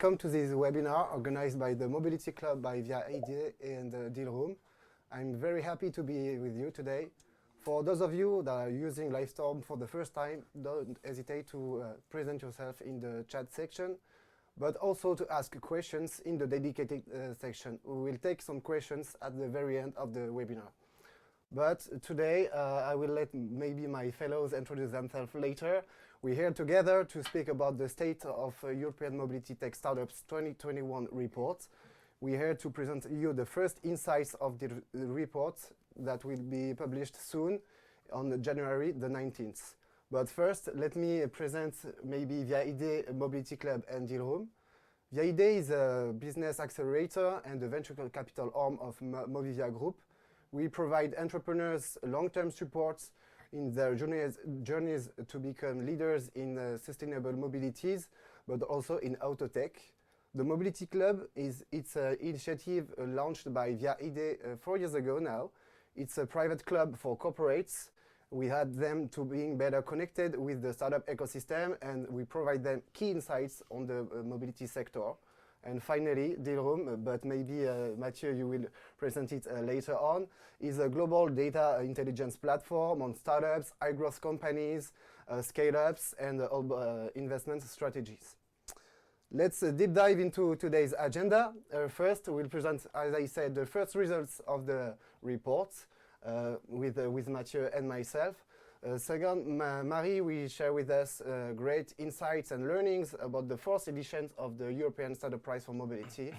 Welcome to this webinar organized by the Mobility Club by VelyVelo and Dealroom. I'm very happy to be with you today. For those of you that are using Livestorm for the first time, don't hesitate to present yourself in the chat section, but also to ask questions in the dedicated section. We will take some questions at the very end of the webinar. But today, I will let maybe my fellows introduce themselves later. We're here together to speak about the State of European Mobility Tech Startups 2021 report. We're here to present you the first insights of the report that will be published soon on January the 19th. But first, let me present maybe VelyVelo Mobility Club and Dealroom. VelyVelo is a business accelerator and a venture capital arm of Movivia Group. We provide entrepreneurs long-term support in their journeys to become leaders in sustainable mobilities, but also in auto tech. The Mobility Club is an initiative launched by VelyVelo 4 years ago now. It's a private club for corporates. We had them to being better connected with the startup ecosystem, and we provide them key insights on the mobility sector. And finally, Dealroom, but maybe Matthieu, you will present it later on, is a global data intelligence platform on startups, high-growth companies, scale-ups, and investment strategies. Let's deep dive into today's agenda. First, we'll present, as I said, the first results of the report with Matthieu and myself. Second, Marie will share with us great insights and learnings about the fourth edition of the European Startup Prize for Mobility.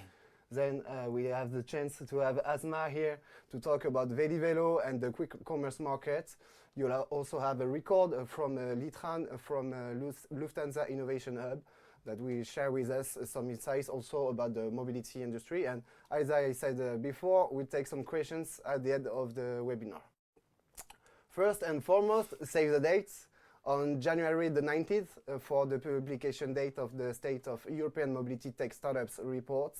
Then we have the chance to have Asmaa here to talk about VelyVelo and the quick commerce market. You'll also have a record from Litran from Lufthansa Innovation Hub that will share with us some insights also about the mobility industry. And as I said before, we'll take some questions at the end of the webinar. First and foremost, save the dates on January the 19th for the publication date of the State of European Mobility Tech Startups report.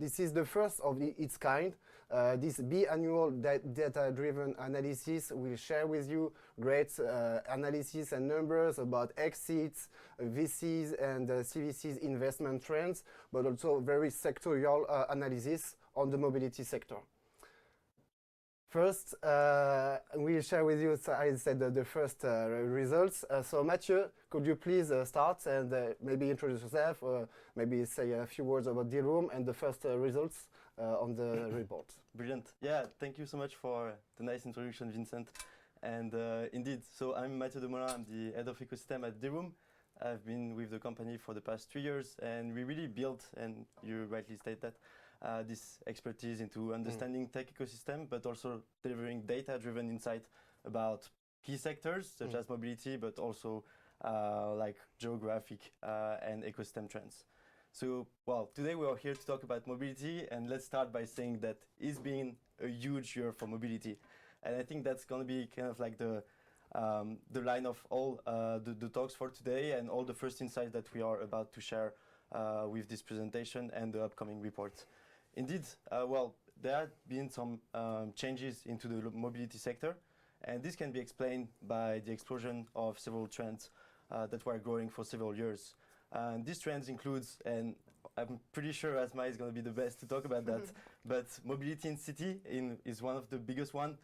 This is the first of its kind. This biannual data-driven analysis will share with you great analysis and numbers about exits, VCs and CVCs investment trends, but also very sectorial analysis on the mobility sector. First, we'll share with you, as I said, the first results. So Matthieu, could you please start and maybe introduce yourself, or maybe say a few words about Dealroom and the first results on the report. Brilliant. Yeah, thank you so much for the nice introduction, Vincent. And indeed, so I'm Matthieu Demolin, I'm the head of ecosystem at Dealroom. I've been with the company for the past 3 years, and we really built, and you rightly state that, this expertise into understanding tech ecosystem, but also delivering data-driven insight about key sectors such as mobility, but also like geographic and ecosystem trends. So, well, today we are here to talk about mobility, and let's start by saying that it's been a huge year for mobility. And I think that's going to be kind of like the line of all the talks for today and all the first insights that we are about to share with this presentation and the upcoming report. Indeed, well, there have been some changes into the mobility sector, and this can be explained by the explosion of several trends that were growing for several years. And these trends includes, and I'm pretty sure Asmaa is going to be the best to talk about that, but mobility in city is one of the biggest one,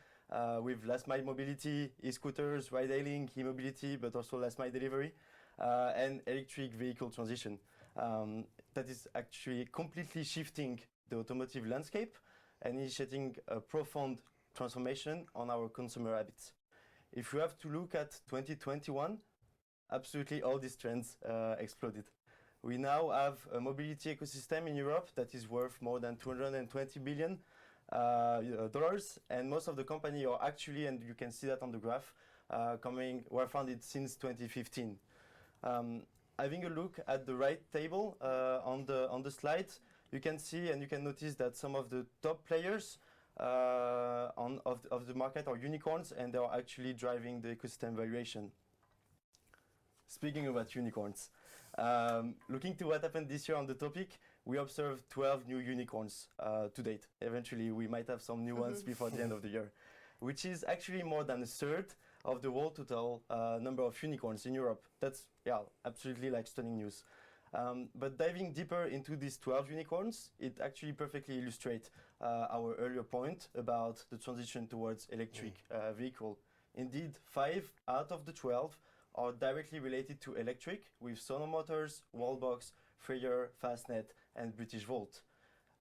with last mile mobility, e-scooters, ride-hailing, e-mobility, but also last mile delivery, and electric vehicle transition. That is actually completely shifting the automotive landscape and initiating a profound transformation on our consumer habits. If you have to look at 2021, absolutely all these trends exploded. We now have a mobility ecosystem in Europe that is worth more than $220 billion, and most of the companies are actually, and you can see that on the graph, were founded since 2015. Having a look at the right table on the slide, you can see and you can notice that some of the top players of the market are unicorns, and they are actually driving the ecosystem valuation. Speaking about unicorns, looking to what happened this year on the topic, we observed 12 new unicorns to date. Eventually, we might have some new ones before the end of the year, which is actually more than a third of the world total number of unicorns in Europe. That's, yeah, absolutely like stunning news. But diving deeper into these 12 unicorns, it actually perfectly illustrates our earlier point about the transition towards electric vehicle. Indeed, 5 out of the 12 are directly related to electric, with Sono Motors, Wallbox, Freyr, Fastnet, and British Volt.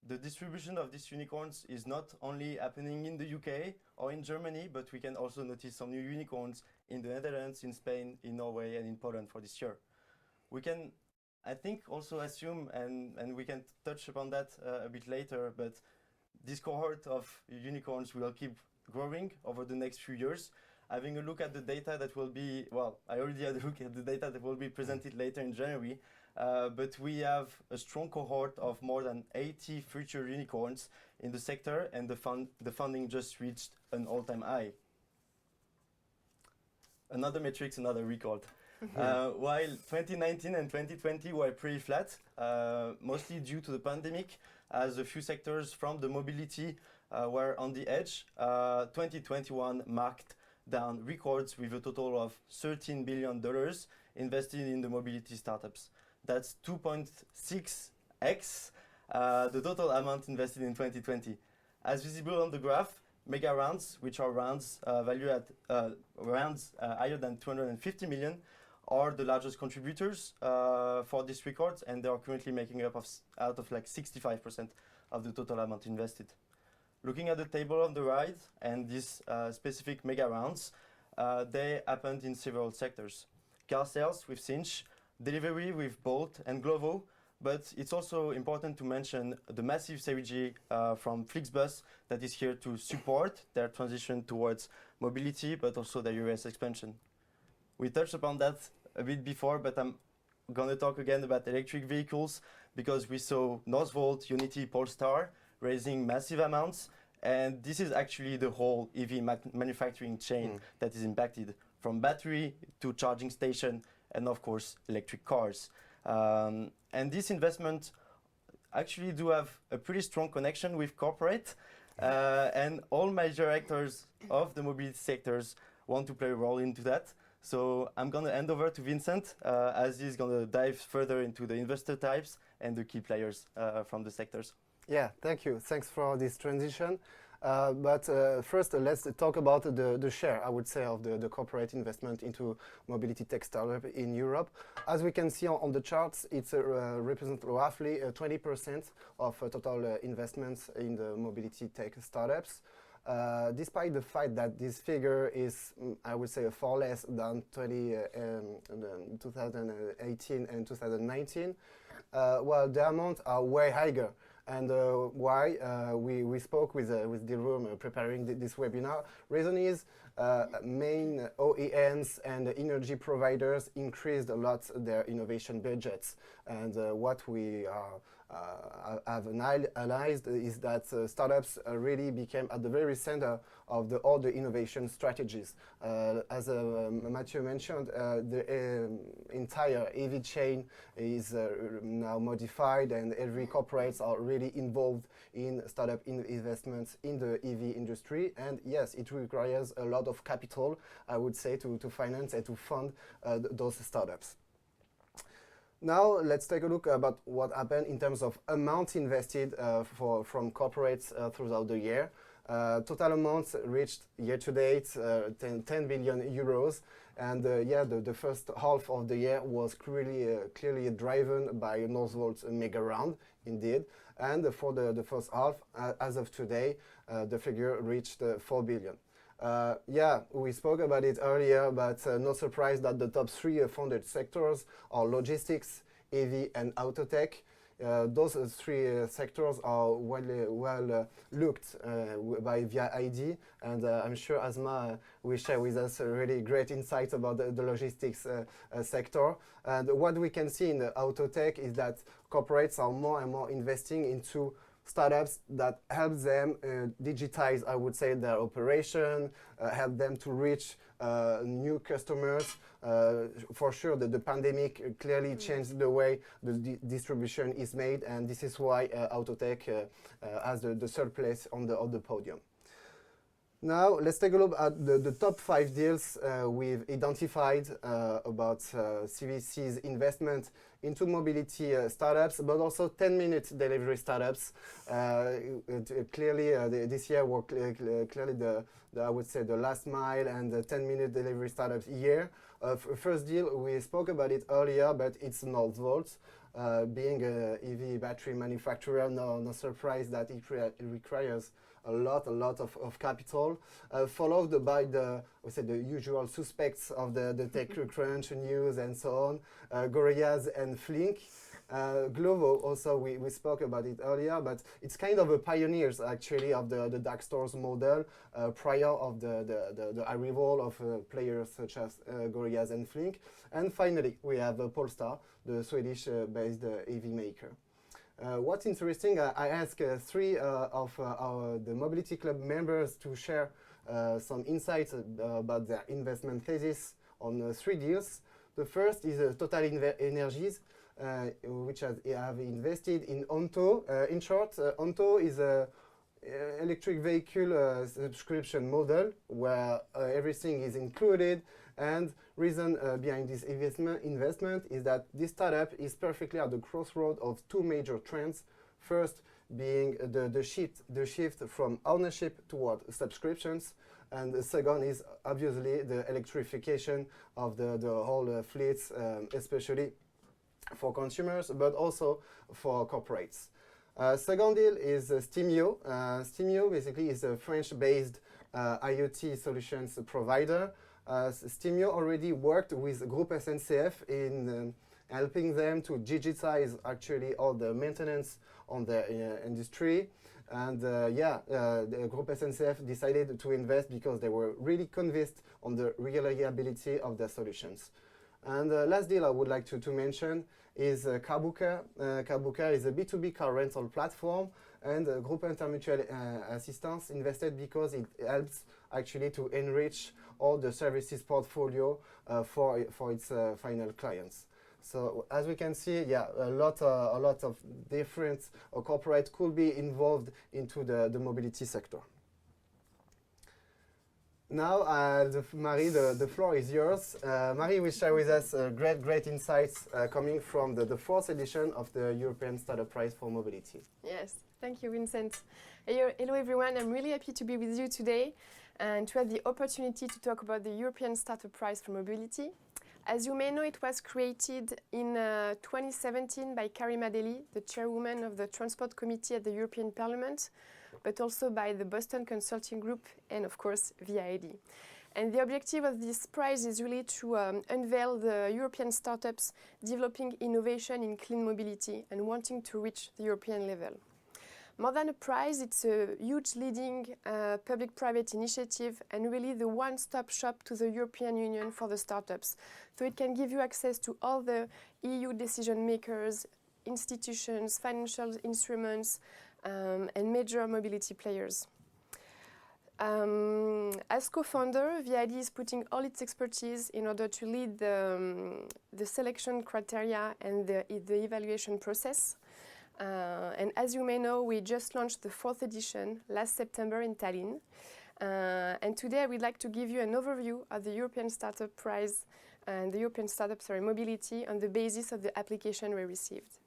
The distribution of these unicorns is not only happening in the UK or in Germany, but we can also notice some new unicorns in the Netherlands, in Spain, in Norway, and in Poland for this year. We can, I think, also assume, and we can touch upon that a bit later, but this cohort of unicorns will keep growing over the next few years. Having a look at the data that will be, well, I already had a look at the data that will be presented later in January, but we have a strong cohort of more than 80 future unicorns in the sector, and the funding just reached an all-time high. Another metrics, another record. While 2019 and 2020 were pretty flat, mostly due to the pandemic, as a few sectors from the mobility were on the edge, 2021 marked down records with a total of $13 billion invested in the mobility startups. That's 2.6x the total amount invested in 2020. As visible on the graph, mega rounds, which are rounds valued at rounds higher than 250 million, are the largest contributors for this record, and they are currently making up out of like 65% of the total amount invested. Looking at the table on the right and these specific mega rounds, they happened in several sectors. Car sales with Cinch, delivery with Bolt and Glovo, but it's also important to mention the massive Series G from Flixbus that is here to support their transition towards mobility, but also their US expansion. We touched upon that a bit before, but I'm going to talk again about electric vehicles because we saw Northvolt, Unity, Polestar raising massive amounts, and this is actually the whole EV manufacturing chain that is impacted, from battery to charging station and of course electric cars. And this investment actually do have a pretty strong connection with corporate, and all major actors of the mobility sectors want to play a role into that. So I'm going to hand over to Vincent as he's going to dive further into the investor types and the key players from the sectors. Yeah, thank you. Thanks for this transition. But first, let's talk about the share, I would say, of the corporate investment into mobility tech startup in Europe. As we can see on the charts, it represents roughly 20% of total investments in the mobility tech startups. Despite the fact that this figure is, I would say, far less than 2018 and 2019, well, the amounts are way higher. And why we spoke with Dealroom preparing this webinar. Reason is main OEMs and energy providers increased a lot their innovation budgets. And what we have analyzed is that startups really became at the very center of all the innovation strategies. As Matthieu mentioned, the entire EV chain is now modified, and every corporates are really involved in startup investments in the EV industry. And yes, it requires a lot of capital, I would say, to finance and to fund those startups. Now let's take a look about what happened in terms of amount invested from corporates throughout the year. Total amounts reached year to date 10 billion euros, and yeah, the first half of the year was clearly driven by Northvolt's mega round, indeed. And for the first half, as of today, the figure reached 4 billion. Yeah, we spoke about it earlier, but no surprise that the top 3 funded sectors are logistics, EV, and auto tech. Those 3 sectors are well looked by VelyVelo, and I'm sure Asmaa will share with us a really great insight about the logistics sector. And what we can see in the auto tech is that corporates are more and more investing into startups that help them digitize, I would say, their operation, help them to reach new customers. For sure, the pandemic clearly changed the way the distribution is made, and this is why Autotech has the third place on the podium. Now, let's take a look at the top 5 deals we've identified about CVC's investment into mobility startups, but also 10-minute delivery startups. Clearly, this year were clearly I would say the last mile and the 10-minute delivery startups year. First deal, we spoke about it earlier, but it's Northvolt. Being an EV battery manufacturer, no surprise that it requires a lot of capital, followed by the usual suspects of the TechCrunch news and so on, Gorillaz and Flink. Glovo also, we spoke about it earlier, but it's kind of a pioneers actually of the dark stores model prior of the arrival of players such as Gorillaz and Flink. And finally, we have Polestar, the Swedish-based EV maker. What's interesting, I asked 3 of the Mobility Club members to share some insights about their investment thesis on 3 deals. The first is Total Energies, which have invested in Onto. In short, Onto is an electric vehicle subscription model where everything is included. And reason behind this investment is that this startup is perfectly at the crossroad of 2 major trends. First being the shift from ownership toward subscriptions, and the second is obviously the electrification of the whole fleets, especially for consumers, but also for corporates. Second deal is Stimio. Stimio basically is a French-based IoT solutions provider. Stimio already worked with Groupe SNCF in helping them to digitize actually all the maintenance on the industry. And the Groupe SNCF decided to invest because they were really convinced on the reliability of their solutions. And the last deal I would like to mention is Carbuka. Carbuka is a B2B car rental platform, and Groupe Intermutuel Assistance invested because it helps actually to enrich all the services portfolio for its final clients. So as we can see, a lot of different corporates could be involved into the mobility sector. Now, Marie, the floor is yours. Marie will share with us great insights coming from the 4th edition of the European Startup Prize for Mobility. Yes, thank you, Vincent. Hello, everyone. I'm really happy to be with you today and to have the opportunity to talk about the European Startup Prize for Mobility. As you may know, it was created in 2017 by Karima Deli, the chairwoman of the Transport Committee at the European Parliament, but also by the Boston Consulting Group and, of course, VID. And the objective of this prize is really to unveil the European startups developing innovation in clean mobility and wanting to reach the European level. More than a prize, it's a huge leading public-private initiative and really the one-stop shop to the European Union for the startups. So it can give you access to all the EU decision makers, institutions, financial instruments, and major mobility players. As co-founder, VID is putting all its expertise in order to lead the selection criteria and the evaluation process. And as you may know, we just launched the 4th edition last September in Tallinn. And today I would like to give you an overview of the European Startup Prize and the European Startup Mobility on the basis of the application we received.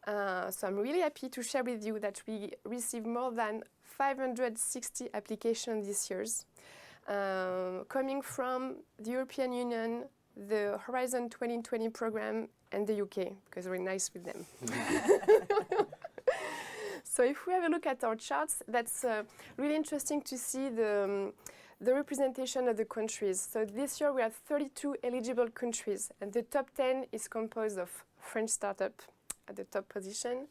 So I'm really happy to share with you that we received more than 560 applications this year, coming from the European Union, the Horizon 2020 program, and the UK, because we're nice with them. So if we have a look at our charts, that's really interesting to see the representation of the countries. So this year we have 32 eligible countries, and the top 10 is composed of French startup at the top position,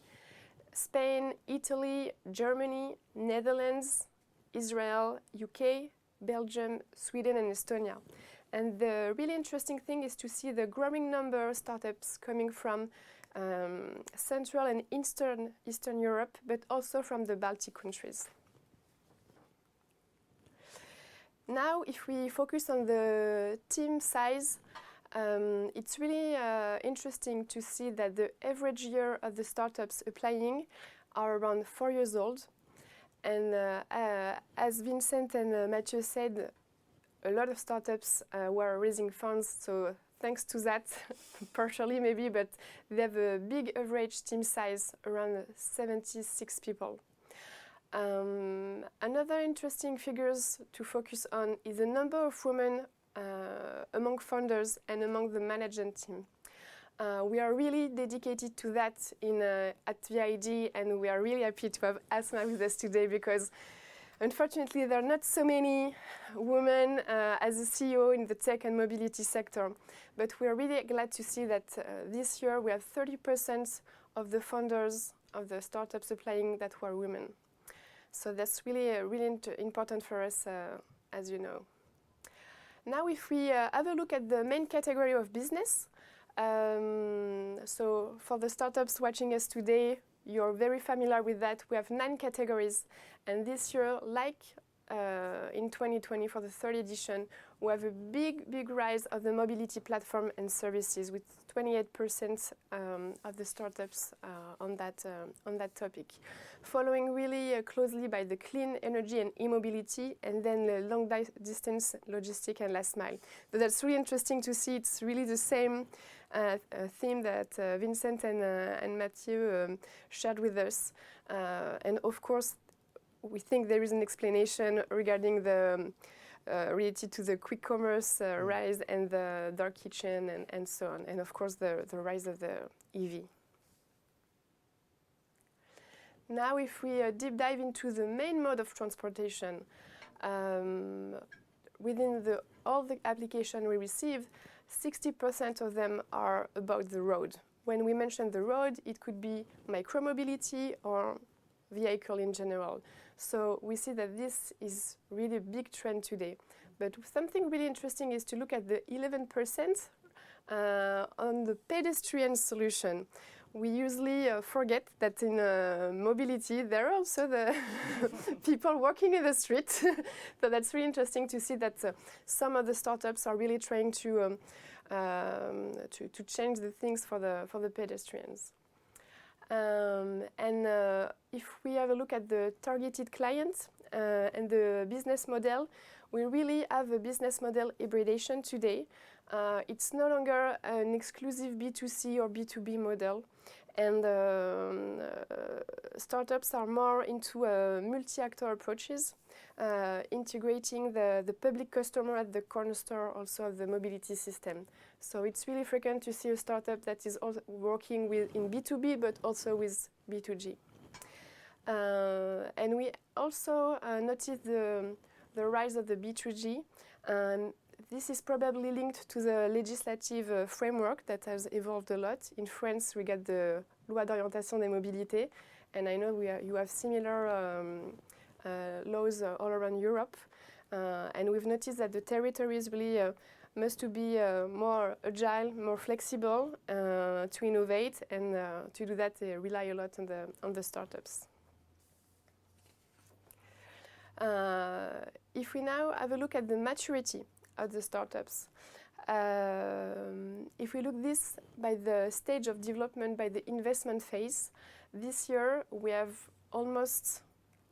Spain, Italy, Germany, Netherlands, Israel, UK, Belgium, Sweden, and Estonia. And the really interesting thing is to see the growing number of startups coming from Central and Eastern Europe, but also from the Baltic countries. Now, if we focus on the team size, it's really interesting to see that the average year of the startups applying are around 4 years old. And as Vincent and Matthieu said, a lot of startups were raising funds, so thanks to that, partially maybe, but they have a big average team size, around 76 people. Another interesting figures to focus on is the number of women among founders and among the management team. We are really dedicated to that at VID, and we are really happy to have Asmaa with us today because unfortunately there are not so many women as a CEO in the tech and mobility sector. But we are really glad to see that this year we have 30% of the founders of the startups applying that were women. So that's really important for us, as you know. Now if we have a look at the main category of business, so for the startups watching us today, you're very familiar with that. We have 9 categories, and this year, like in 2020 for the 3rd edition, we have a big rise of the mobility platform and services with 28% of the startups on that topic. Following really closely by the clean energy and e-mobility, and then the long distance logistic and last mile. But that's really interesting to see. It's really the same theme that Vincent and Matthieu shared with us. And of course, we think there is an explanation regarding the related to the quick commerce rise and the dark kitchen and so on. And of course, the rise of the EV. Now, if we deep dive into the main mode of transportation, within all the applications we receive, 60% of them are about the road. When we mention the road, it could be micromobility or vehicle in general. So we see that this is really a big trend today. But something really interesting is to look at the 11% on the pedestrian solution. We usually forget that in mobility, there are also the people walking in the street. So that's really interesting to see that some of the startups are really trying to change the things for the pedestrians. If we have a look at the targeted client and the business model, we really have a business model hybridation today. It's no longer an exclusive B2C or B2B model. And startups are more into multi-actor approaches, integrating the public customer at the cornerstone also of the mobility system. So it's really frequent to see a startup that is also working in B2B, but also with B2G. And we also notice the rise of the B2G. This is probably linked to the legislative framework that has evolved a lot. In France, we got the Loi d'orientation des mobilités, and I know you have similar laws all around Europe. And we've noticed that the territories really must to be more agile, more flexible to innovate, and to do that, they rely a lot on the startups. If we now have a look at the maturity of the startups, if we look this by the stage of development, by the investment phase, this year we have almost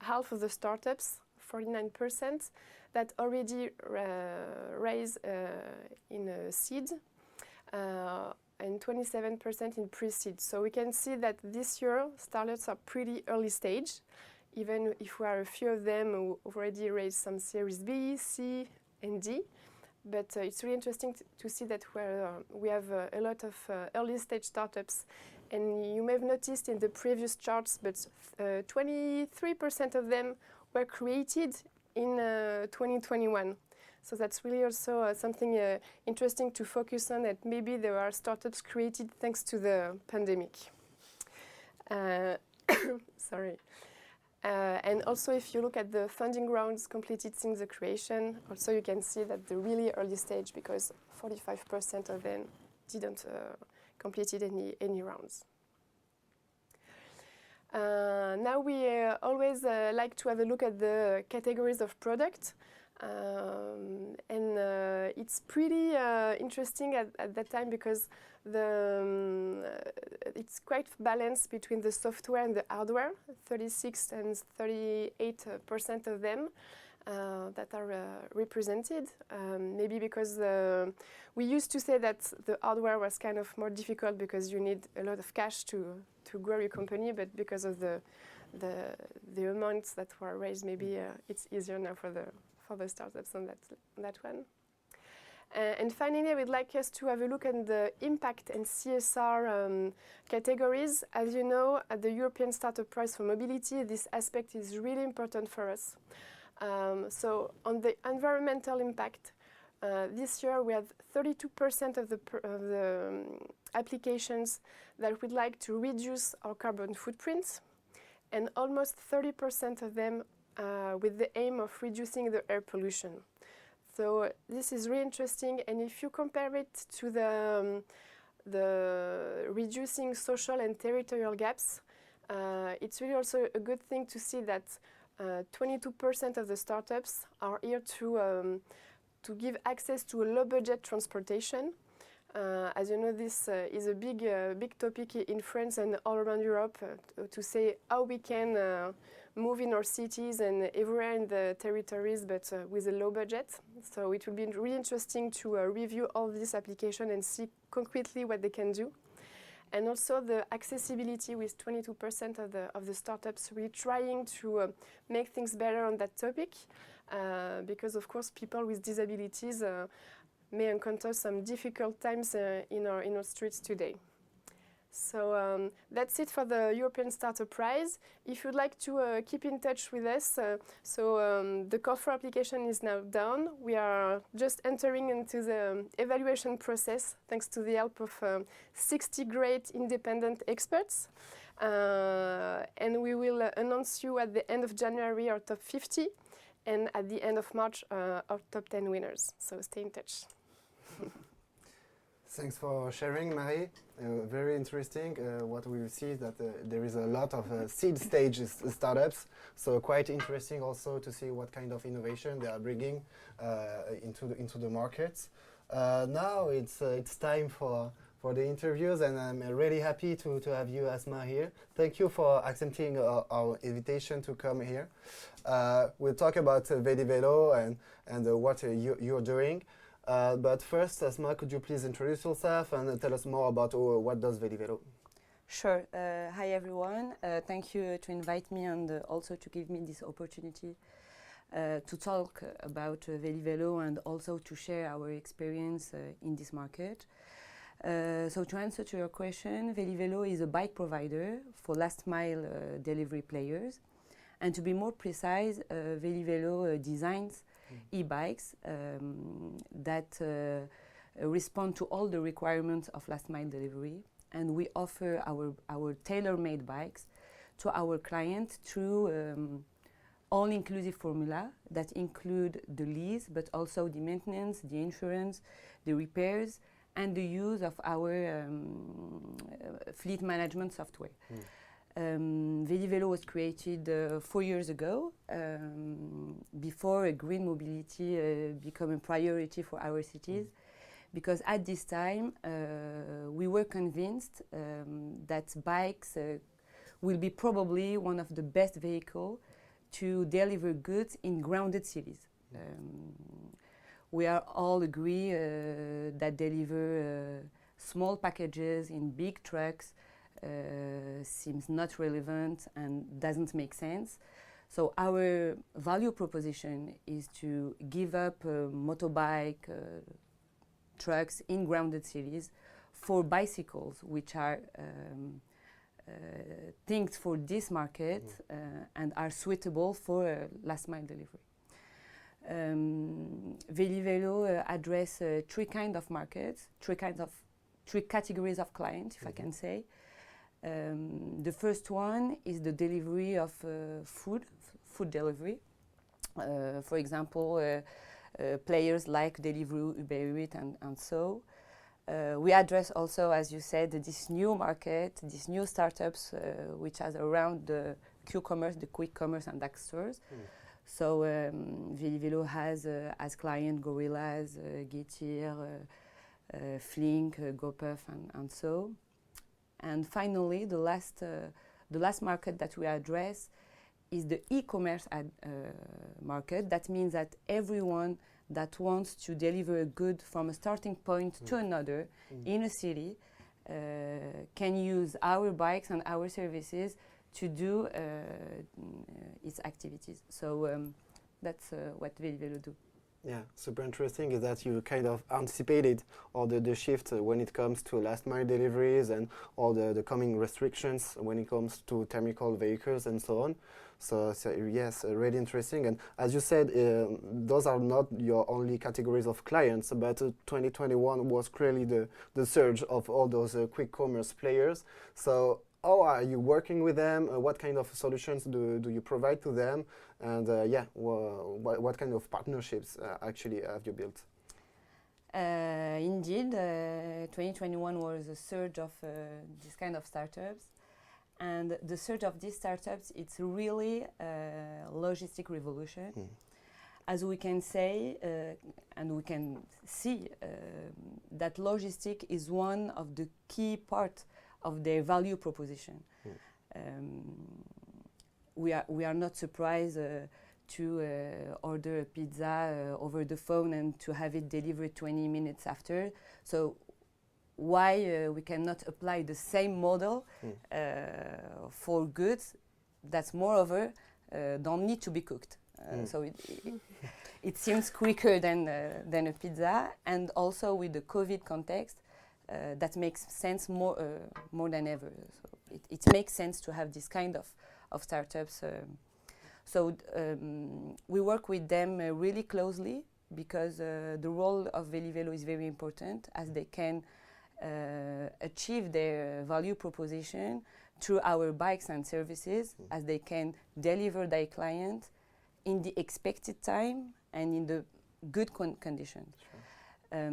half of the startups, 49%, that already raise in a seed and 27% in pre-seed. So we can see that this year startups are pretty early stage, even if we are a few of them who already raised some Series B, C, and D. But it's really interesting to see that we have a lot of early stage startups. And you may have noticed in the previous charts, but 23% of them were created in 2021. So that's really also something interesting to focus on, that maybe there are startups created thanks to the pandemic. Sorry. And also, if you look at the funding rounds completed since the creation, also you can see that the really early stage, because 45% of them didn't completed any rounds. Now we always like to have a look at the categories of product. It's pretty interesting at that time because it's quite balanced between the software and the hardware, 36 and 38% of them that are represented. Maybe because we used to say that the hardware was kind of more difficult because you need a lot of cash to grow your company, but because of the amounts that were raised, maybe it's easier now for the startups on that one. And finally, I would like us to have a look at the impact and CSR categories. As you know, at the European Startup Prize for Mobility, this aspect is really important for us. So on the environmental impact, this year we have 32% of the applications that would like to reduce our carbon footprint, and almost 30% of them with the aim of reducing the air pollution. So this is really interesting, and if you compare it to the reducing social and territorial gaps, it's really also a good thing to see that 22% of the startups are here to give access to a low-budget transportation. As you know, this is a big topic in France and all around Europe to say how we can move in our cities and everywhere in the territories, but with a low budget. So it will be really interesting to review all these applications and see concretely what they can do. And also the accessibility with 22% of the startups really trying to make things better on that topic, because of course people with disabilities may encounter some difficult times in our streets today. So that's it for the European Startup Prize. If you'd like to keep in touch with us, the call for application is now done. We are just entering into the evaluation process thanks to the help of 60 great independent experts. And we will announce you at the end of January our top 50 and at the end of March our top 10 winners. So stay in touch. Thanks for sharing, Marie. Very interesting. What we see is that there is a lot of seed stage startups, so quite interesting also to see what kind of innovation they are bringing into the markets. Now it's time for the interviews, and I'm really happy to have you, Asmaa, here. Thank you for accepting our invitation to come here. We'll talk about VelyVelo and what you're doing. But first, Asmaa, could you please introduce yourself and tell us more about what does VelyVelo? Sure. Hi, everyone. Thank you to invite me and also to give me this opportunity to talk about VelyVelo and also to share our experience in this market. So to answer to your question, VelyVelo is a bike provider for last mile delivery players. And to be more precise, VelyVelo designs e-bikes that respond to all the requirements of last mile delivery, and we offer our tailor-made bikes to our clients through all-inclusive formula that include the lease, but also the maintenance, the insurance, the repairs, and the use of our fleet management software. VelyVelo was created 4 years ago, before green mobility became a priority for our cities, because at this time we were convinced that bikes will be probably one of the best vehicles to deliver goods in grounded cities. We are all agree that deliver small packages in big trucks seems not relevant and doesn't make sense. So our value proposition is to give up motorbike trucks in grounded cities for bicycles, which are things for this market and are suitable for last mile delivery. VelyVelo address three kinds of markets, three categories of clients, if I can say. The first one is the delivery of food delivery. For example, players like Dealroom, Uber Eats, and so. We address also, as you said, this new market, these new startups which are around the Q-commerce, the quick commerce and dark stores. So VelyVelo has as client Gorillas, Getir, Flink, GoPuff, and so. And finally, the last market that we address is the e-commerce market. That means that everyone that wants to deliver a good from a starting point to another in a city can use our bikes and our services to do its activities. So that's what VelyVelo do. Yeah, super interesting is that you kind of anticipated all the shift when it comes to last mile deliveries and all the coming restrictions when it comes to thermal vehicles and so on. So yes, really interesting. And as you said, those are not your only categories of clients, but 2021 was clearly the surge of all those quick commerce players. So how are you working with them? What kind of solutions do you provide to them? And what kind of partnerships actually have you built? Indeed, 2021 was a surge of this kind of startups. And the surge of these startups, it's really a logistic revolution. As we can say, and we can see, that logistic is one of the key parts of their value proposition. We are not surprised to order a pizza over the phone and to have it delivered 20 minutes after. So why we cannot apply the same model for goods that's moreover don't need to be cooked. So it seems quicker than a pizza, and also with the COVID context, that makes sense more than ever. So it makes sense to have this kind of startups. So we work with them really closely because the role of VelyVelo is very important, as they can achieve their value proposition through our bikes and services, as they can deliver their client in the expected time and in the good conditions. Sure.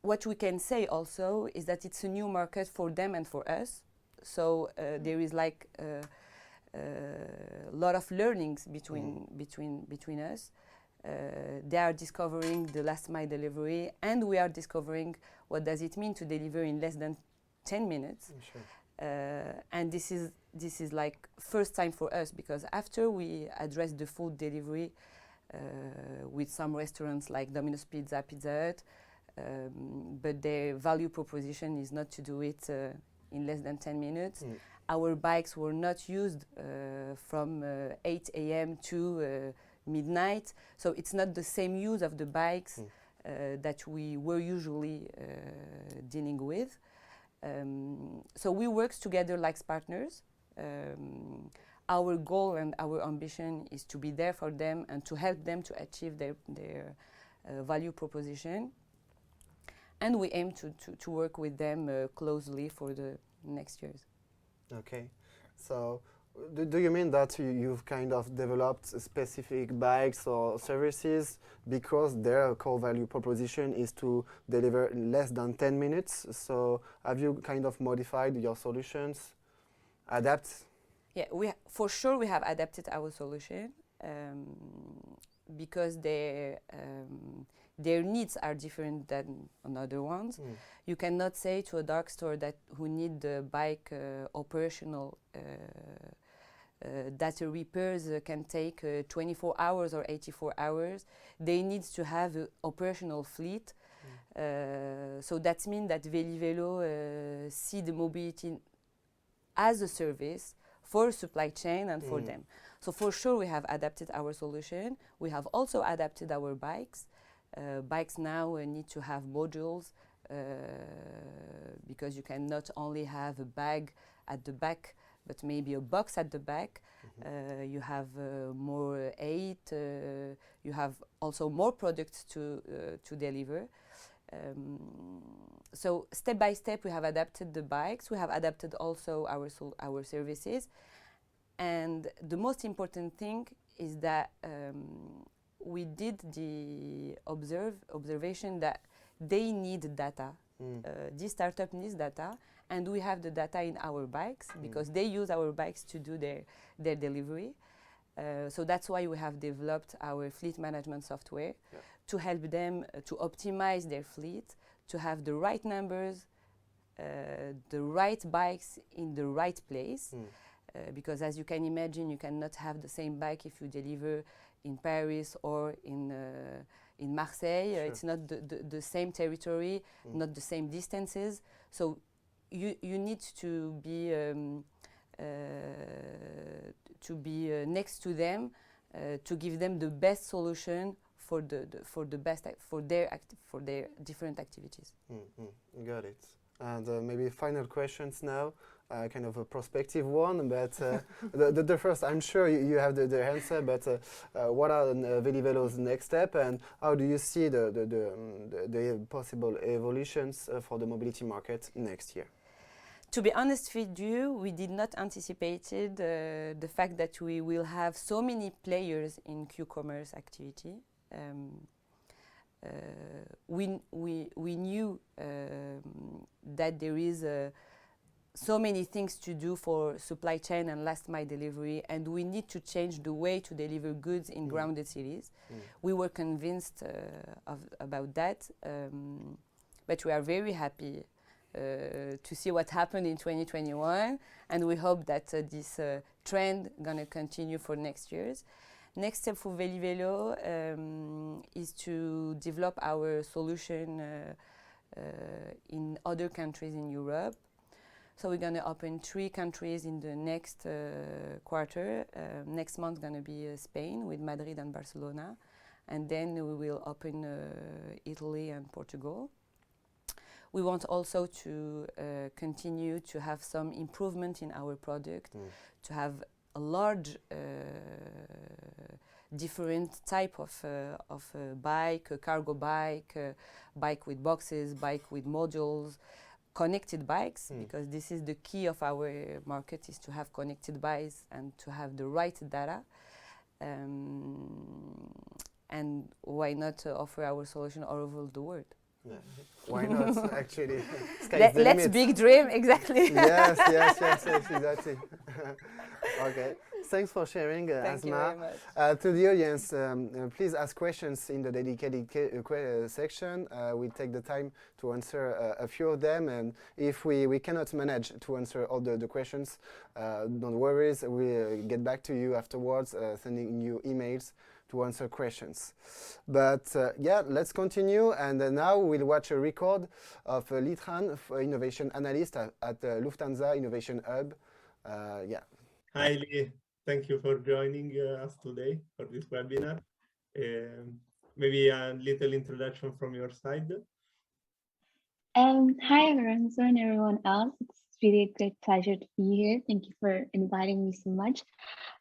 What we can say also is that it's a new market for them and for us. So there is like a lot of learnings between us. They are discovering the last mile delivery, and we are discovering what does it mean to deliver in less than 10 minutes. Sure. And this is like first time for us, because after we address the food delivery with some restaurants like Domino's Pizza, Pizza Hut, but their value proposition is not to do it in less than 10 minutes. Our bikes were not used from 8 a.m. to midnight, so it's not the same use of the bikes that we were usually dealing with. So we work together like partners. Our goal and our ambition is to be there for them and to help them to achieve their value proposition. And we aim to work with them closely for the next years. Okay. So do you mean that you've kind of developed specific bikes or services because their core value proposition is to deliver in less than 10 minutes? So have you kind of modified your solutions, adapt? Yeah, for sure we have adapted our solution because their needs are different than other ones. You cannot say to a dark store that who need the bike operational that repairs can take 24 hours or 84 hours. They need to have an operational fleet. So that means that VelyVelo see the mobility as a service for supply chain and for them. So for sure we have adapted our solution. We have also adapted our bikes. Bikes now need to have modules because you can not only have a bag at the back, but maybe a box at the back. You have more aid. You have also more products to deliver. So step by step, we have adapted the bikes. We have adapted also our services. And the most important thing is that we did the observation that they need data. This startup needs data, and we have the data in our bikes because they use our bikes to do their delivery. So that's why we have developed our fleet management software to help them to optimize their fleet, to have the right numbers, the right bikes in the right place. Because as you can imagine, you cannot have the same bike if you deliver in Paris or in Marseille. Sure. It's not the same territory, not the same distances. So you need to be next to them to give them the best solution for their different activities. Got it. And maybe final questions now, kind of a prospective one, but the first, I'm sure you have the answer, but what are VelyVelo's next step, and how do you see the possible evolutions for the mobility market next year? To be honest with you, we did not anticipate the fact that we will have so many players in Q-commerce activity. We knew that there is so many things to do for supply chain and last mile delivery, and we need to change the way to deliver goods in grounded cities. We were convinced about that, but we are very happy to see what happened in 2021, and we hope that this trend gonna continue for next years. Next step for VelyVelo is to develop our solution in other countries in Europe. So we're going to open 3 countries in the next quarter. Next month going to be Spain with Madrid and Barcelona. And then we will open Italy and Portugal. We want also to continue to have some improvement in our product, to have a large different type of bike, a cargo bike, bike with boxes, bike with modules, connected bikes, because this is the key of our market, is to have connected bikes and to have the right data. And why not offer our solution all over the world? Yeah. Why not, actually? Let's big dream, exactly. yes, exactly. Okay, thanks for sharing, Thank you Asmaa. very much. To the audience, please ask questions in the dedicated section. We'll take the time to answer a few of them, and if we cannot manage to answer all the questions, don't worry, we'll get back to you afterwards, sending you emails to answer questions. But yeah, let's continue, and now we'll watch a record of Litran, innovation analyst at Lufthansa Innovation Hub. Yeah. Hi, Lee. Thank you for joining us today for this webinar. Maybe a little introduction from your side. Hi, Lorenzo and everyone else. It's really a great pleasure to be here. Thank you for inviting me so much.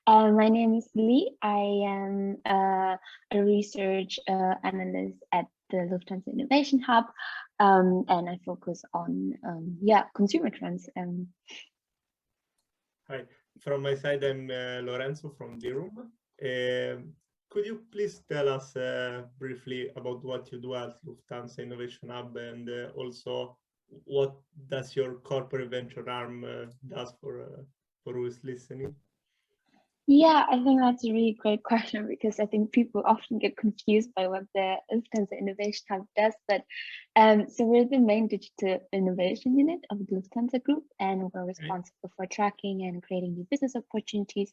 My name is Lee. I am a research analyst at the Lufthansa Innovation Hub, and I focus on consumer trends. Hi, from my side, I'm Lorenzo from Dealroom. Could you please tell us briefly about what you do at Lufthansa Innovation Hub, and also what does your corporate venture arm does for who is listening? Yeah, I think that's a really great question, because I think people often get confused by what the Lufthansa Innovation Hub does. But so we're the main digital innovation unit of the Lufthansa Group, and we're responsible for tracking and creating new business opportunities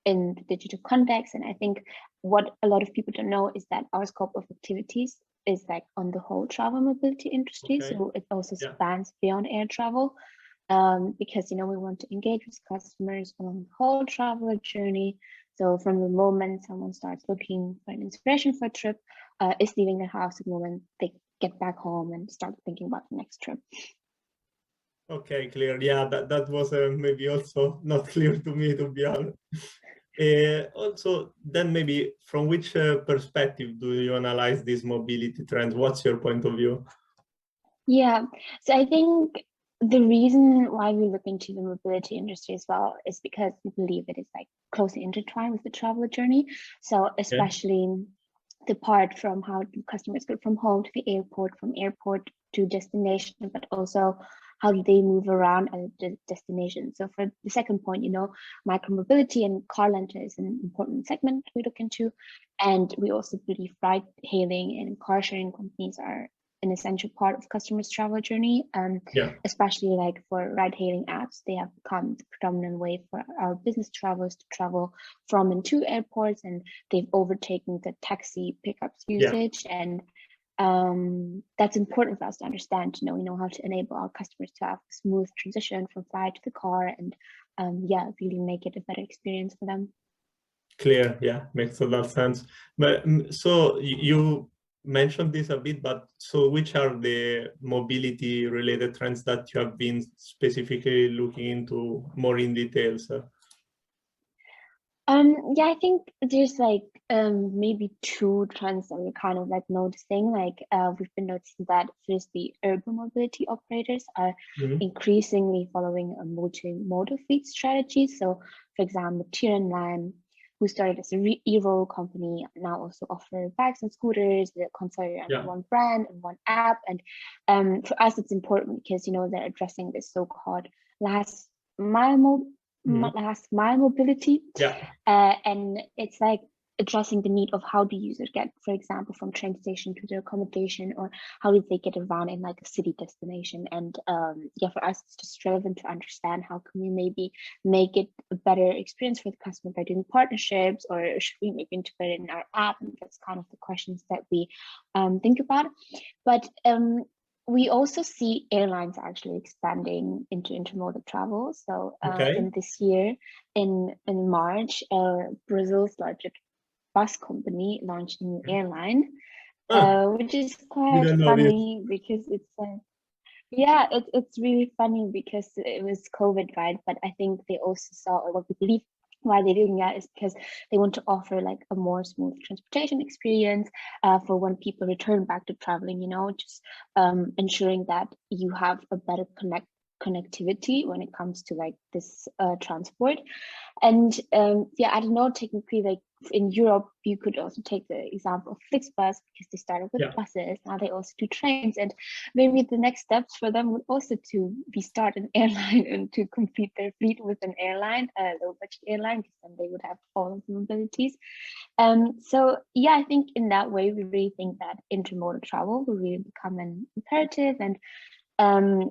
in the digital context. And I think what a lot of people don't know is that our scope of activities is like on the whole travel mobility industry. Okay. So it also spans beyond air travel. Because we want to engage with customers along the whole traveler journey. So from the moment someone starts looking for an inspiration for a trip, is leaving the house, the moment they get back home and start thinking about the next trip. Okay, clear. Yeah, that was maybe also not clear to me, to be honest. Also, then maybe from which perspective do you analyze these mobility trends? What's your point of view? Yeah, so I think the reason why we look into the mobility industry as well is because we believe it is like closely intertwined with the traveler journey. So especially the part from how customers go from home to the airport, from airport to destination, but also how do they move around at a destination. So for the second point, micromobility and car rental is an important segment we look into. And we also believe ride hailing and car sharing companies are an essential part of customers' travel journey. Especially like for ride hailing apps, they have become the predominant way for our business travelers to travel from and to airports, and they've overtaken the taxi pickups usage. And that's important for us to understand, to know how to enable our customers to have a smooth transition from flight to the car, and really make it a better experience for them. Clear, yeah, makes a lot of sense. But so you mentioned this a bit, but so which are the mobility related trends that you have been specifically looking into more in details? I think there's like maybe two trends that we're kind of like noticing. Like we've been noticing that firstly, urban mobility operators are increasingly following a multimodal fleet strategy. So, for example, Matthieu, who started as a e-roll company, now also offer bikes and scooters that consolidated under one brand and one app. And for us, it's important because they're addressing this so-called last mile mobility. And it's like addressing the need of how do users get, for example, from train station to their accommodation, or how do they get around in like a city destination. And for us, it's just relevant to understand how can we maybe make it a better experience for the customer by doing partnerships, or should we maybe integrate it in our app? And that's kind of the questions that we think about. But we also see airlines actually expanding into intermodal travel. So in this year, in March, Brazil's largest bus company launched a new airline, which is quite funny because it's really funny because it was COVID, right? But I think they also saw, or what we believe why they're doing that is because they want to offer like a more smooth transportation experience for when people return back to traveling, just ensuring that you have a better connectivity when it comes to like this transport. And I don't know, technically, like in Europe, you could also take the example of Flixbus, because they started with buses, now they also do trains, and maybe the next steps for them would also to be start an airline and to complete their fleet with an airline, a low budget airline, because then they would have all of the mobilities. I think in that way, we really think that intermodal travel will really become an imperative, and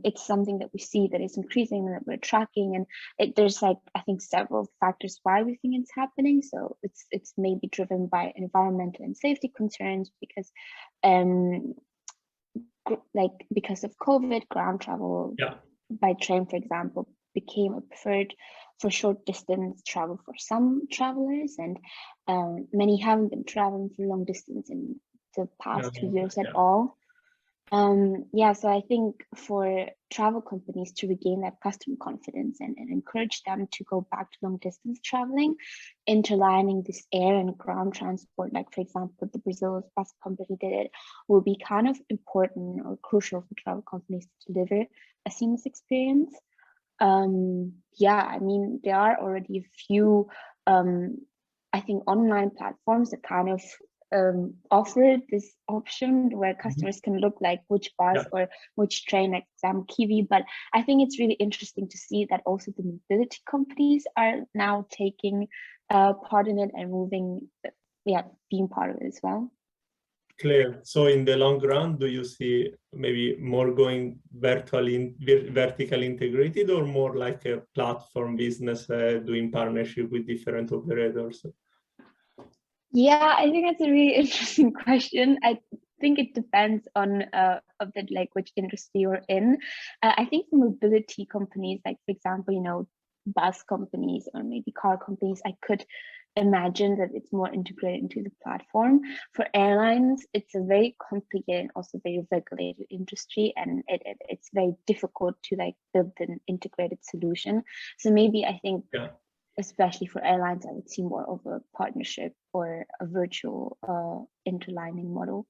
it's something that we see that is increasing and that we're tracking, and there's like, I think, several factors why we think it's happening. So it's maybe driven by environmental and safety concerns, because because of COVID, ground travel by train, for example, became a preferred for short distance travel for some travelers, and many haven't been traveling for long distance in the past 2 years at all. So I think for travel companies to regain that customer confidence and encourage them to go back to long distance traveling, interlining this air and ground transport, like for example, the Brazil's bus company did it, will be kind of important or crucial for travel companies to deliver a seamless experience. I mean, there are already a few, I think, online platforms that kind of offer this option where customers can look like which bus or which train, like example Kiwi. But I think it's really interesting to see that also the mobility companies are now taking part in it and moving, being part of it as well. Clear. So in the long run, do you see maybe more going vertically integrated, or more like a platform business doing partnership with different operators? I think that's a really interesting question. I think it depends on which industry you're in. I think for mobility companies, like for example, bus companies or maybe car companies, I could imagine that it's more integrated into the platform. For airlines, it's a very complicated and also very regulated industry, and it's very difficult to like build an integrated solution. So maybe I think especially for airlines, I would see more of a partnership or a virtual interlining model.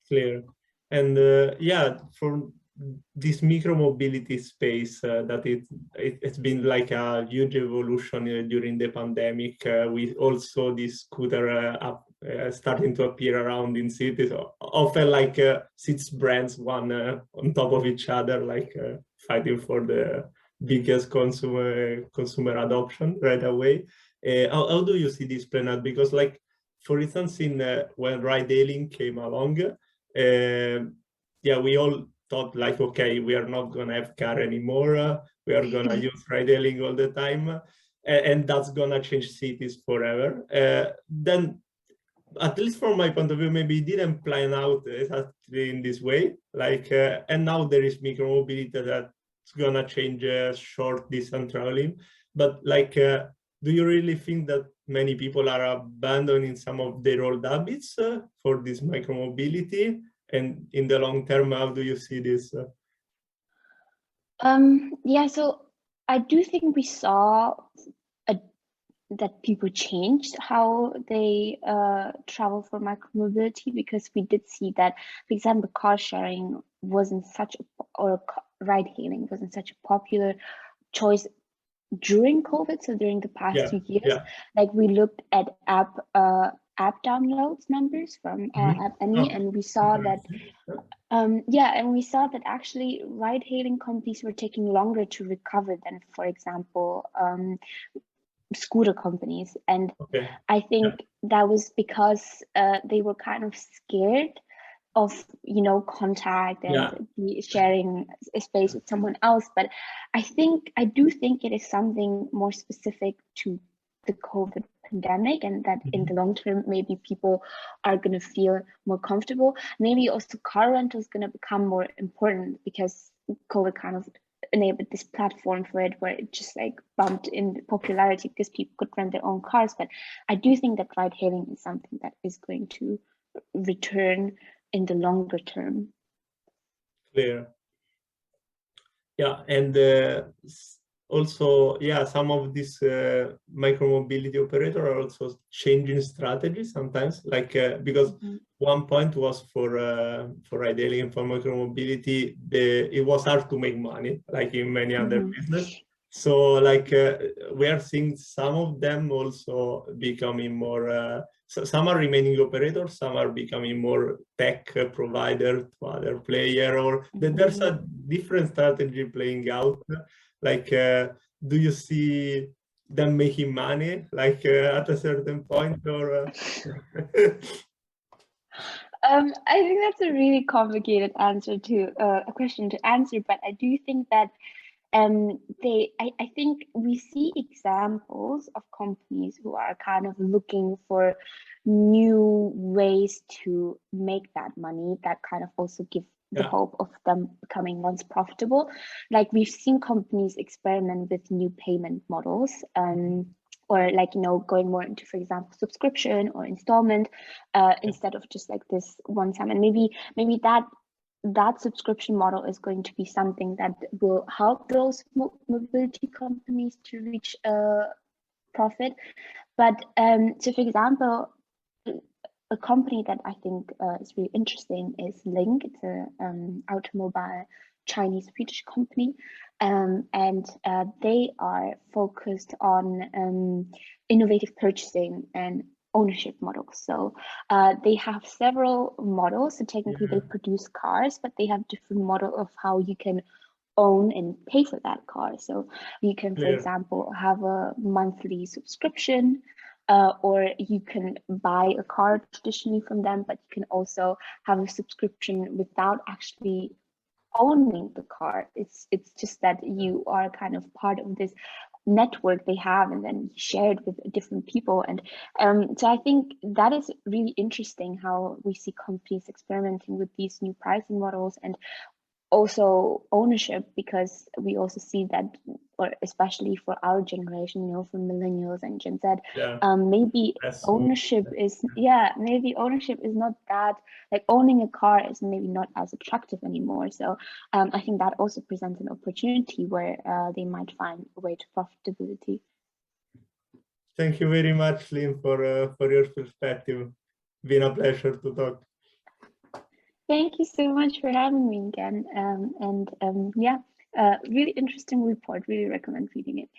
Clear. And for this micro-mobility space, that it's been like a huge evolution during the pandemic. We also this scooter starting to appear around in cities, often like 6 brands, one on top of each other, like fighting for the biggest consumer adoption right away. How do you see this plan out? Because, like, for instance, when ride-hailing came along, yeah, we all thought like, okay, we are not gonna have car anymore. We are gonna use ride-hailing all the time, and that's gonna change cities forever. Then, at least from my point of view, maybe it didn't plan out exactly in this way. Like, and now there is micromobility that's gonna change short distance traveling. But like, do you really think that many people are abandoning some of their old habits for this micromobility? And in the long term, how do you see this? Yeah, so I do think we saw that people changed how they travel for micromobility, because we did see that, for example, car sharing wasn't such or ride hailing wasn't such a popular choice during COVID. So during the past 2 years, like we looked at app downloads numbers from App Annie, and we saw that and we saw that actually ride hailing companies were taking longer to recover than, for example, scooter companies. And I think that was because they were kind of scared of, you know, contact and sharing a space with someone else. But I do think it is something more specific to the COVID pandemic, and that in the long term, maybe people are going to feel more comfortable. Maybe also car rental is going to become more important, because COVID kind of enabled this platform for it, where it just like bumped in popularity because people could rent their own cars. But I do think that ride hailing is something that is going to return in the longer term. Clear. Yeah, and also, yeah, some of these micromobility operators are also changing strategy sometimes, like because one point was for ride-hailing and for micromobility, it was hard to make money, like in many other business. So, like, we are seeing some of them also becoming more. So some are remaining operators, some are becoming more tech provider to other player, or there's a different strategy playing out. Like, do you see them making money, like at a certain point, or? I think that's a really complicated answer to a question to answer, but I do think that I think we see examples of companies who are kind of looking for new ways to make that money that kind of also give the hope of them becoming once profitable. Like we've seen companies experiment with new payment models, or like, you know, going more into, for example, subscription or installment, instead of just like this one time. And maybe that subscription model is going to be something that will help those mobility companies to reach profit. But so, for example, a company that I think is really interesting is Link. It's an automobile Chinese-Swedish company, and they are focused on innovative purchasing and ownership models. So they have several models. So technically they produce cars, but they have different model of how you can own and pay for that car. So you can, for example, have a monthly subscription, or you can buy a car traditionally from them, but you can also have a subscription without actually owning the car. It's just that you are kind of part of this network they have, and then share it with different people. And so I think that is really interesting how we see companies experimenting with these new pricing models and also ownership, because we also see that, or especially for our generation, you know, for millennials and Gen Z, maybe ownership is not that, like owning a car is maybe not as attractive anymore. So I think that also presents an opportunity where they might find a way to profitability. Thank you very much, Lynn, for your perspective. Been a pleasure to talk. Thank you so much for having me again. Really interesting report. Really recommend reading it.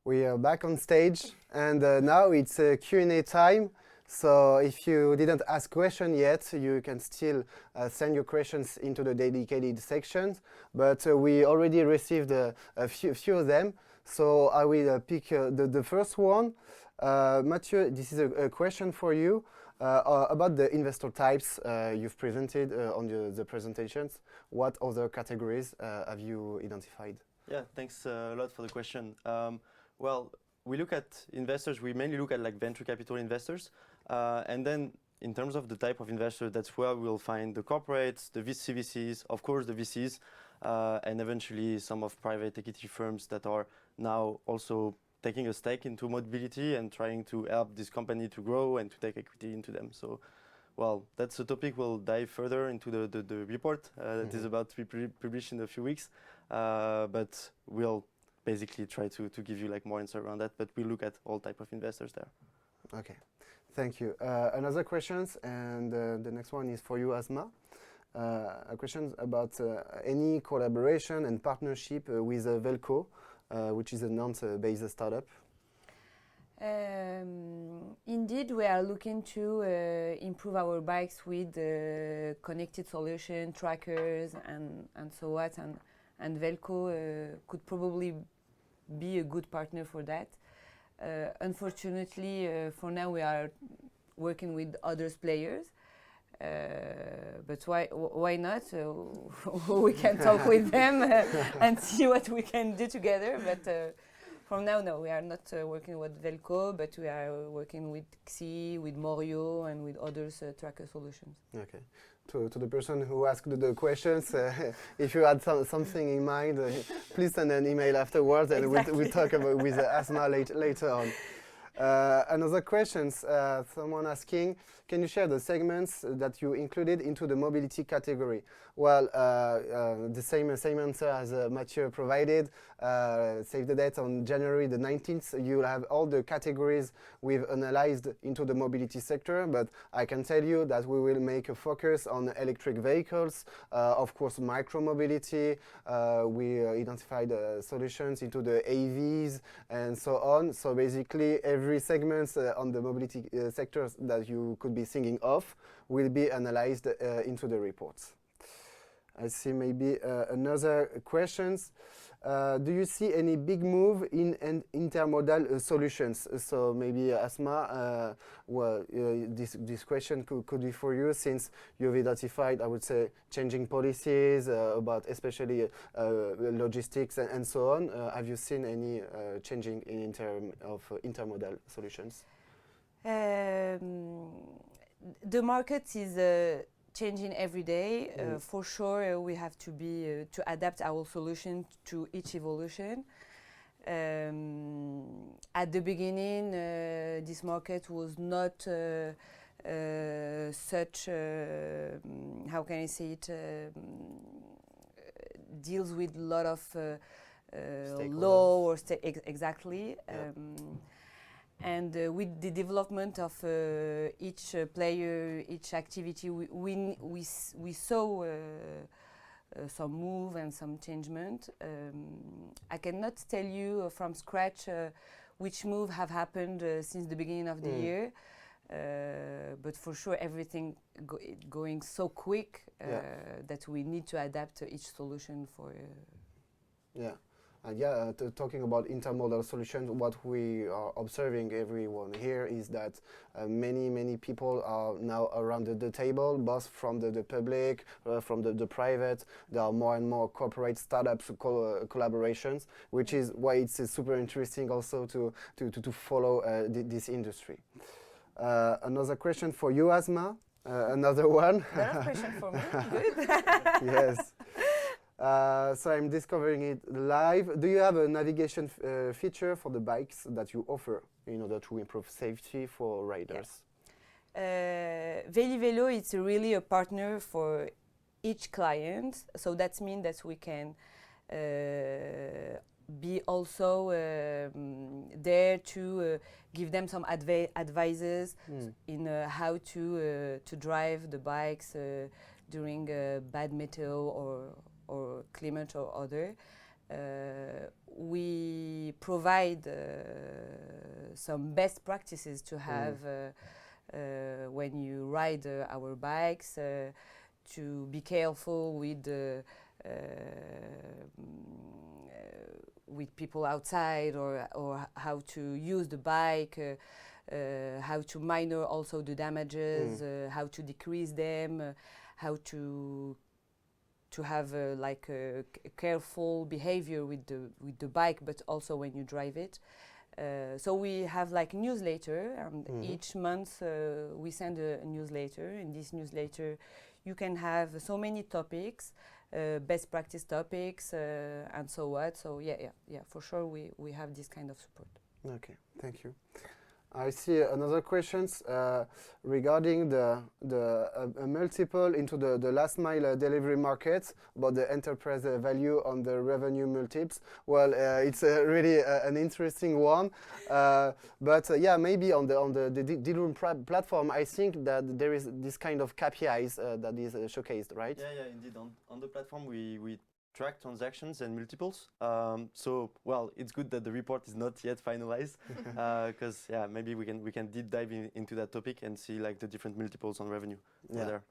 We are back on stage, and now it's Q&A time. So if you didn't ask question yet, you can still send your questions into the dedicated sections. But we already received a few of them. So I will pick the first one. Matthieu, this is a question for you about the investor types you've presented on the presentations. What other categories have you identified? Yeah, thanks a lot for the question. Well, we look at investors, we mainly look at like venture capital investors. And then in terms of the type of investor, that's where we'll find the corporates, the CVCs, of course the VCs, and eventually some of private equity firms that are now also taking a stake into mobility and trying to help this company to grow and to take equity into them. So, well, that's a topic we'll dive further into the report that is about to be published in a few weeks. But we'll basically try to give you like more answer around that. But we look at all type of investors there. Okay, thank you. Another questions, and the next one is for you, Asmaa. A question about any collaboration and partnership with VelyVelo, which is a Nantes-based startup. Indeed, we are looking to improve our bikes with connected solution, trackers, and so what. And VelyVelo could probably be a good partner for that. Unfortunately, for now, we are working with other players. But why not? We can talk with them and see what we can do together. But from now, no, we are not working with VelyVelo, but we are working with XI, with Morio, and with others tracker solutions. Okay. To the person who asked the questions, if you had something in mind, please send an email afterwards, and we'll talk about with Asmaa later on. Another questions, someone asking, can you share the segments that you included into the mobility category? Well, the same answer as Matthieu provided. Save the date on January the 19th. You'll have all the categories we've analyzed into the mobility sector, but I can tell you that we will make a focus on electric vehicles, of course micro-mobility. We identified solutions into the AVs and so on. So basically every segment on the mobility sectors that you could be thinking of will be analyzed into the reports. I see maybe another questions. Do you see any big move in intermodal solutions? So maybe Asmaa, well, this question could be for you, since you've identified, I would say, changing policies about especially logistics and so on. Have you seen any changing in terms of intermodal solutions? The market is changing every day. For sure, we have to be to adapt our solution to each evolution. At the beginning, this market was not such, how can I say it, deals with a lot of law or exactly. Yeah. And with the development of each player, each activity, we saw some move and some changement. I cannot tell you from scratch which move have happened since the beginning of the year, but for sure everything going so quick that we need to adapt each solution for. Yeah. Talking about intermodal solutions, what we are observing everyone here is that many people are now around the table, both from the public, from the private. There are more and more corporate startups collaborations, which is why it's super interesting also to follow this industry. Another question for you, Asmaa. Another one. Another question for me. Good. Yes. So I'm discovering it live. Do you have a navigation feature for the bikes that you offer in order to improve safety for riders? VelyVelo is really a partner for each client. So that means that we can be also there to give them some advices in how to drive the bikes during bad meteo or climate or other. We provide some best practices to have when you ride our bikes, to be careful with people outside, or how to use the bike, how to minor also the damages, how to decrease them, how to have like a careful behavior with the bike, but also when you drive it. So we have like newsletter, and each month we send a newsletter. In this newsletter, you can have so many topics, best practice topics, and so on. So yeah, for sure we have this kind of support. Okay, thank you. I see another questions regarding the multiple into the last mile delivery market, about the enterprise value on the revenue multiples. Well, it's really an interesting one, but yeah, maybe on the Dealroom platform, I think that there is this kind of KPIs that is showcased, right? Yeah, indeed. On the platform, we track transactions and multiples. So, well, it's good that the report is not yet finalized, because yeah, maybe we can deep dive into that topic and see like the different multiples on revenue there.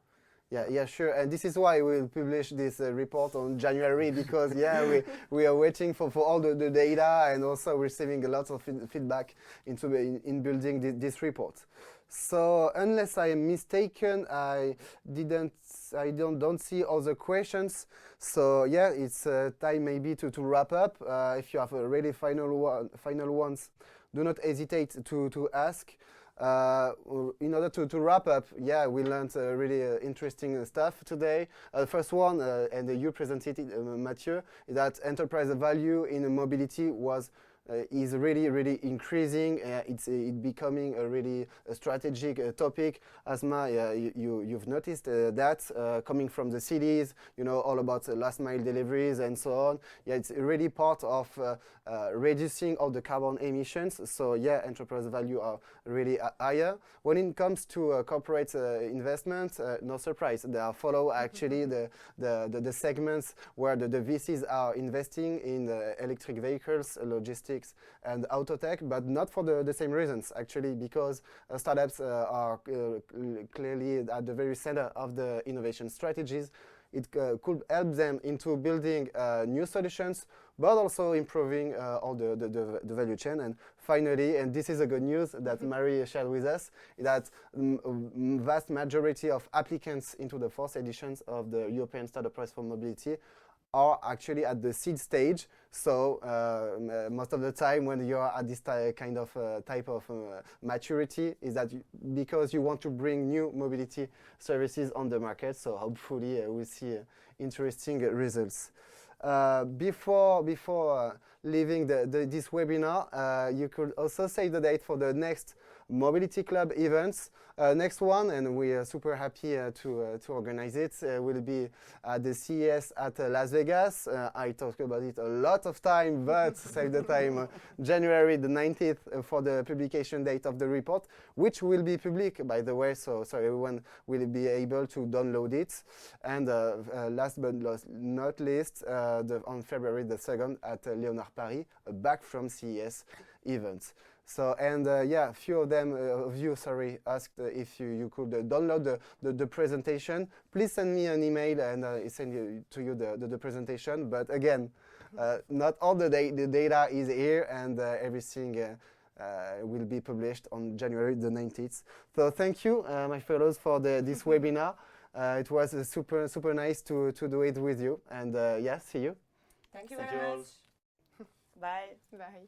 Yeah, sure. And this is why we'll publish this report on January, because yeah, we are waiting for all the data, and also receiving a lot of feedback in building this report. So unless I am mistaken, I don't see other questions. So yeah, it's time maybe to wrap up. If you have already final ones, do not hesitate to ask. In order to wrap up, yeah, we learned really interesting stuff today. First one, and you presented it, Matthieu, is that enterprise value in mobility is really increasing. It's becoming a really strategic topic. Asmaa, you've noticed that coming from the cities, you know, all about last mile deliveries and so on. Yeah, it's really part of reducing all the carbon emissions. So yeah, enterprise value are really higher. When it comes to corporate investment, no surprise, they follow actually the segments where the VCs are investing in electric vehicles, logistics, and auto tech, but not for the same reasons, actually, because startups are clearly at the very center of the innovation strategies. It could help them into building new solutions, but also improving all the value chain. And finally, and this is a good news that Marie shared with us, that vast majority of applicants into the fourth editions of the European Startup Prize for Mobility are actually at the seed stage. So most of the time when you are at this kind of type of maturity, is that because you want to bring new mobility services on the market. So hopefully we'll see interesting results. Before leaving this webinar, you could also save the date for the next Mobility Club events. Next one, and we are super happy to organize it, will be at the CES at Las Vegas. I talked about it a lot of time, but save the time, January the 19th for the publication date of the report, which will be public, by the way, so everyone will be able to download it. And last but not least, on February the 2nd at Léonard Paris, back from CES event. So, and yeah, few of you asked if you could download the presentation. Please send me an email and I send to you the presentation. But again, not all the data is here, and everything will be published on January the 19th. So thank you, my fellows, for this webinar. It was super nice to do it with you. And yeah, see you. Thank you very much. Bye. Bye.